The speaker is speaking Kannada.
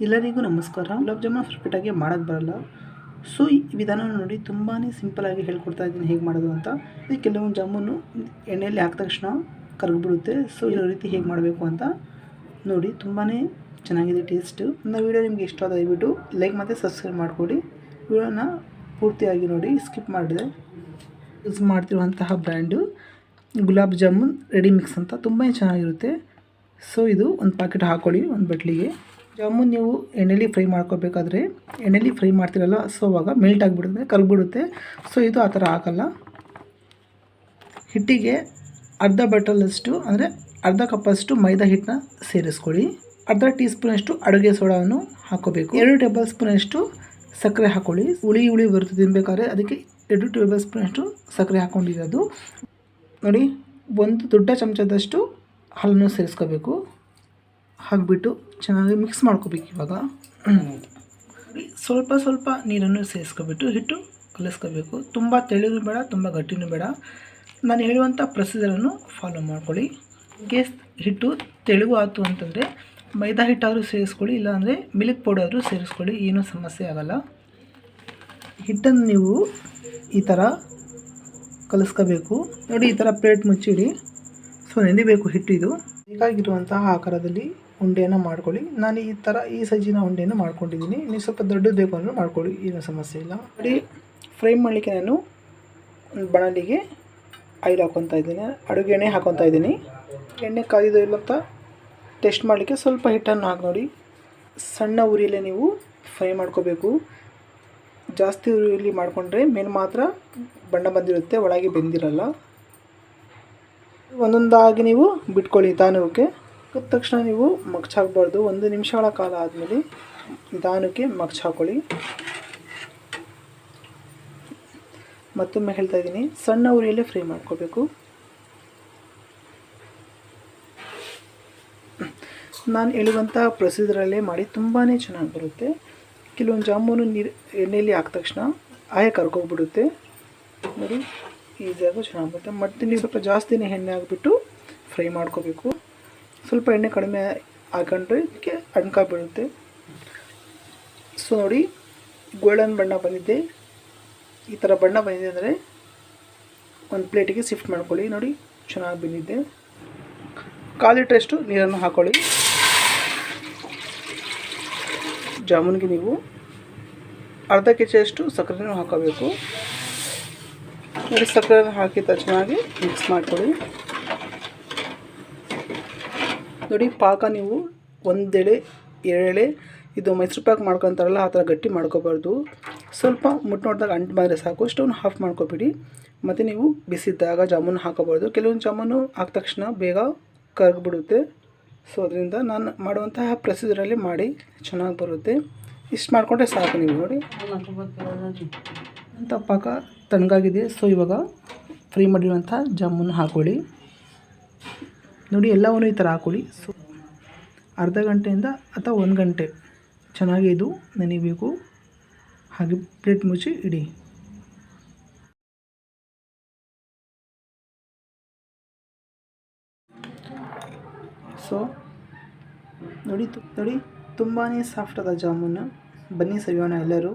ಎಲ್ಲರಿಗೂ ನಮಸ್ಕಾರ. ಗುಲಾಬ್ ಜಾಮೂನ್ ಪರ್ಫೆಕ್ಟಾಗಿ ಮಾಡೋಕ್ಕೆ ಬರಲ್ಲ. ಸೊ ಈ ವಿಧಾನ ನೋಡಿ ತುಂಬಾ ಸಿಂಪಲಾಗಿ ಹೇಳ್ಕೊಡ್ತಾ ಇದ್ದೀನಿ ಹೇಗೆ ಮಾಡೋದು ಅಂತ. ಈ ಕೆಲವೊಂದು ಜಾಮೂನು ಎಣ್ಣೆಯಲ್ಲಿ ಹಾಕಿದ ತಕ್ಷಣ ಕರಗಿಬಿಡುತ್ತೆ. ಸೊ ಈ ರೀತಿ ಹೇಗೆ ಮಾಡಬೇಕು ಅಂತ ನೋಡಿ, ತುಂಬಾ ಚೆನ್ನಾಗಿದೆ ಟೇಸ್ಟು. ನನ್ನ ವೀಡಿಯೋ ನಿಮಗೆ ಇಷ್ಟ ಆದ ದಯವಿಟ್ಟು ಲೈಕ್ ಮತ್ತು ಸಬ್ಸ್ಕ್ರೈಬ್ ಮಾಡಿಕೊಡಿ. ವಿಡಿಯೋನ ಪೂರ್ತಿಯಾಗಿ ನೋಡಿ, ಸ್ಕಿಪ್ ಮಾಡಿದೆ. Use ಮಾಡ್ತಿರುವಂತಹ brand gulab jamun ready mix ಅಂತ, ತುಂಬಾ ಚೆನ್ನಾಗಿರುತ್ತೆ. ಸೊ ಇದು ಒಂದು ಪ್ಯಾಕೆಟ್ ಹಾಕ್ಕೊಳ್ಳಿ ಒಂದು ಬಟ್ಲಿಗೆ. ಜಾಮೂನ್ ನೀವು ಎಣ್ಣೆಲಿ ಫ್ರೈ ಮಾಡ್ಕೋಬೇಕಾದ್ರೆ ಎಣ್ಣೆಲಿ ಫ್ರೈ ಮಾಡ್ತಿರಲ್ಲ, ಸೊ ಅವಾಗ ಮೆಲ್ಟ್ ಆಗಿಬಿಡುತ್ತೆ, ಕರಗಿಬಿಡುತ್ತೆ. ಸೊ ಇದು ಆ ಥರ ಹಾಕಲ್ಲ. ಹಿಟ್ಟಿಗೆ ಅರ್ಧ ಬಟ್ಟಲಷ್ಟು ಅಂದರೆ ಅರ್ಧ ಕಪ್ಪಷ್ಟು ಮೈದಾ ಹಿಟ್ಟನ್ನ ಸೇರಿಸ್ಕೊಳ್ಳಿ. ಅರ್ಧ ಟೀ ಸ್ಪೂನಷ್ಟು ಅಡುಗೆ ಸೋಡಾವನ್ನು ಹಾಕೋಬೇಕು. 2 ಟೇಬಲ್ ಸ್ಪೂನಷ್ಟು ಸಕ್ಕರೆ ಹಾಕ್ಕೊಳ್ಳಿ. ಹುಳಿ ಬರುತ್ತೆ ತಿನ್ನಬೇಕಾದ್ರೆ, ಅದಕ್ಕೆ 2 ಟೇಬಲ್ ಸ್ಪೂನಷ್ಟು ಸಕ್ಕರೆ ಹಾಕ್ಕೊಂಡಿರೋದು ನೋಡಿ. ಒಂದು ದೊಡ್ಡ ಚಮಚದಷ್ಟು ಹಾಲನ್ನು ಸೇರಿಸ್ಕೋಬೇಕು. ಹಾಕಿಬಿಟ್ಟು ಚೆನ್ನಾಗಿ ಮಿಕ್ಸ್ ಮಾಡ್ಕೋಬೇಕು. ಇವಾಗ ಸ್ವಲ್ಪ ನೀರನ್ನು ಸೇರಿಸ್ಕೊಬಿಟ್ಟು ಹಿಟ್ಟು ಕಲಿಸ್ಕೋಬೇಕು. ತುಂಬ ತೆಳ್ಳೂ ಬೇಡ, ತುಂಬ ಗಟ್ಟಿನೂ ಬೇಡ. ನಾನು ಹೇಳುವಂಥ ಪ್ರೊಸೀಜರನ್ನು ಫಾಲೋ ಮಾಡ್ಕೊಳ್ಳಿ. ಕೇಸ್ ಹಿಟ್ಟು ತೆಳುವು ಆಯಿತು ಅಂತಂದರೆ ಮೈದಾ ಹಿಟ್ಟಾದರೂ ಸೇರಿಸ್ಕೊಳ್ಳಿ, ಇಲ್ಲಾಂದರೆ ಮಿಲ್ಕ್ ಪೌಡರ್ ಆದರೂ ಸೇರಿಸ್ಕೊಳ್ಳಿ, ಏನೂ ಸಮಸ್ಯೆ ಆಗೋಲ್ಲ. ಹಿಟ್ಟನ್ನು ನೀವು ಈ ಥರ ಕಲಿಸ್ಕೋಬೇಕು ನೋಡಿ. ಈ ಥರ ಪ್ಲೇಟ್ ಮುಚ್ಚಿಡಿ. ಸೊ ನೆನೆಬೇಕು ಹಿಟ್ಟು. ಇದು ಬೇಕಾಗಿರುವಂತಹ ಆಕಾರದಲ್ಲಿ ಉಂಡೆಯನ್ನು ಮಾಡ್ಕೊಳ್ಳಿ. ನಾನು ಈ ಥರ ಈ ಸೈಜಿನ ಉಂಡೆಯನ್ನು ಮಾಡ್ಕೊಂಡಿದ್ದೀನಿ. ನೀವು ಸ್ವಲ್ಪ ದೊಡ್ಡದು ಬೇಕು ಅಂದರೆ ಮಾಡ್ಕೊಳ್ಳಿ, ಏನೂ ಸಮಸ್ಯೆ ಇಲ್ಲ. ನೋಡಿ, ಫ್ರೈ ಮಾಡಲಿಕ್ಕೆ ನಾನು ಒಂದು ಬಾಣಲಿಗೆ ಆಯಿಲ್ ಹಾಕ್ಕೊತಾ ಇದ್ದೀನಿ, ಅಡುಗೆ ಎಣ್ಣೆ ಹಾಕ್ಕೊತಾ ಇದ್ದೀನಿ. ಎಣ್ಣೆ ಕಾದಿದೋ ಇಲ್ಲ ಅಂತ ಟೆಸ್ಟ್ ಮಾಡಲಿಕ್ಕೆ ಸ್ವಲ್ಪ ಹಿಟ್ಟನ್ನು ಹಾಕಿ ನೋಡಿ. ಸಣ್ಣ ಉರಿಯಲ್ಲೇ ನೀವು ಫ್ರೈ ಮಾಡ್ಕೋಬೇಕು. ಜಾಸ್ತಿ ಉರಿಯಲ್ಲಿ ಮಾಡಿಕೊಂಡ್ರೆ ಮೇಲೆ ಮಾತ್ರ ಬಣ್ಣ ಬಂದಿರುತ್ತೆ, ಒಳಗೆ ಬೆಂದಿರಲ್ಲ. ಒಂದೊಂದಾಗಿ ನೀವು ಬಿಟ್ಕೊಳ್ಳಿ ನಿಧಾನಕ್ಕೆ. ಹಾಕಿದ ತಕ್ಷಣ ನೀವು ಮಗ್ಚಾಕಬಾರ್ದು. 1 ನಿಮಿಷಗಳ ಕಾಲ ಆದಮೇಲೆ ನಿಧಾನಕ್ಕೆ ಮಗ್ಚಾಕೊಳ್ಳಿ. ಮತ್ತೊಮ್ಮೆ ಹೇಳ್ತಾ ಇದ್ದೀನಿ, ಸಣ್ಣ ಉರಿಯಲ್ಲೇ ಫ್ರೈ ಮಾಡ್ಕೋಬೇಕು. ನಾನು ಹೇಳುವಂತಹ ಪ್ರೊಸೀಜರಲ್ಲೇ ಮಾಡಿ, ತುಂಬಾ ಚೆನ್ನಾಗಿ ಬರುತ್ತೆ. ಕೆಲವೊಂದು ಜಾಮೂನು ಎಣ್ಣೆಯಲ್ಲಿ ಹಾಕಿದ ತಕ್ಷಣ ಆಯ ಕರ್ಕೋಗ್ಬಿಡುತ್ತೆ ನೋಡಿ. ಈಸಿಯಾಗೂ ಚೆನ್ನಾಗಿ ಬರುತ್ತೆ. ಮತ್ತೆ ನೀವು ಸ್ವಲ್ಪ ಜಾಸ್ತಿನೇ ಎಣ್ಣೆ ಹಾಕಿಬಿಟ್ಟು ಫ್ರೈ ಮಾಡ್ಕೋಬೇಕು. ಸ್ವಲ್ಪ ಎಣ್ಣೆ ಕಡಿಮೆ ಹಾಕೊಂಡ್ರೆ ಇದಕ್ಕೆ ಅಣ್ಕಾಬಿಡುತ್ತೆ. ಸೊ ನೋಡಿ, ಗೋಲ್ಡನ್ ಬಣ್ಣ ಬಂದಿದೆ. ಈ ಥರ ಬಣ್ಣ ಬಂದಿದೆ ಅಂದರೆ ಒಂದು ಪ್ಲೇಟಿಗೆ ಶಿಫ್ಟ್ ಮಾಡ್ಕೊಳ್ಳಿ. ನೋಡಿ, ಚೆನ್ನಾಗಿ ಬಂದಿದೆ. 1/4 ಲೀಟ್ರಷ್ಟು ನೀರನ್ನು ಹಾಕ್ಕೊಳ್ಳಿ. ಜಾಮೂನ್ಗೆ ನೀವು ಅರ್ಧ ಕೆಜಿಯಷ್ಟು ಸಕ್ಕರೆನೂ ಹಾಕೋಬೇಕು ನೋಡಿ. ಸಕ್ಕರೆ ಹಾಕಿದ ಚೆನ್ನಾಗಿ ಮಿಕ್ಸ್ ಮಾಡ್ಕೊಳ್ಳಿ. ನೋಡಿ, ಪಾಕ ನೀವು 1 ಎಳೆ 2 ಎಳೆ ಇದು ಮೈಸೂರು ಪಾಕ್ ಮಾಡ್ಕೊತಾರಲ್ಲ, ಆ ಥರ ಗಟ್ಟಿ ಮಾಡ್ಕೋಬಾರ್ದು. ಸ್ವಲ್ಪ ನೋಡಿದಾಗ ಅಂಟು ಬಂದರೆ ಸಾಕು. ಸ್ಟವ್ನ ಆಫ್ ಮಾಡ್ಕೊಬಿಡಿ. ಮತ್ತು ನೀವು ಬಿಸಿದ್ದಾಗ ಜಾಮೂನು ಹಾಕೋಬಾರ್ದು. ಕೆಲವೊಂದು ಜಾಮೂನು ಹಾಕಿದ ತಕ್ಷಣ ಬೇಗ ಕರಗಿಬಿಡುತ್ತೆ. ಸೊ ಅದರಿಂದ ನಾನು ಮಾಡುವಂತಹ ಪ್ರೊಸೀಜರಲ್ಲಿ ಮಾಡಿ, ಚೆನ್ನಾಗಿ ಬರುತ್ತೆ. ಇಷ್ಟು ಮಾಡಿಕೊಂಡ್ರೆ ಸಾಕು. ನೀವು ನೋಡಿ ಅಂತ ಪಾಕ ತಣ್ಣಗಾಗಿದೆ. ಸೊ ಇವಾಗ ಫ್ರೈ ಮಾಡಿರುವಂಥ ಜಾಮೂನು ಹಾಕ್ಕೊಳ್ಳಿ ನೋಡಿ. ಎಲ್ಲವನ್ನೂ ಈ ಥರ ಹಾಕ್ಕೊಳ್ಳಿ. ಸೊ ಅರ್ಧ ಗಂಟೆಯಿಂದ ಅಥವಾ 1 ಗಂಟೆ ಚೆನ್ನಾಗಿ ಇದು ನೆನೆಯಬೇಕು. ಹಾಗೆ ಪ್ಲೇಟ್ ಮುಚ್ಚಿ ಇಡಿ. ಸೊ ನೋಡಿ ತುಂಬಾ ಸಾಫ್ಟ್ ಆದ ಜಾಮೂನು. ಬನ್ನಿ ಸವಿಯೋಣ ಎಲ್ಲರೂ.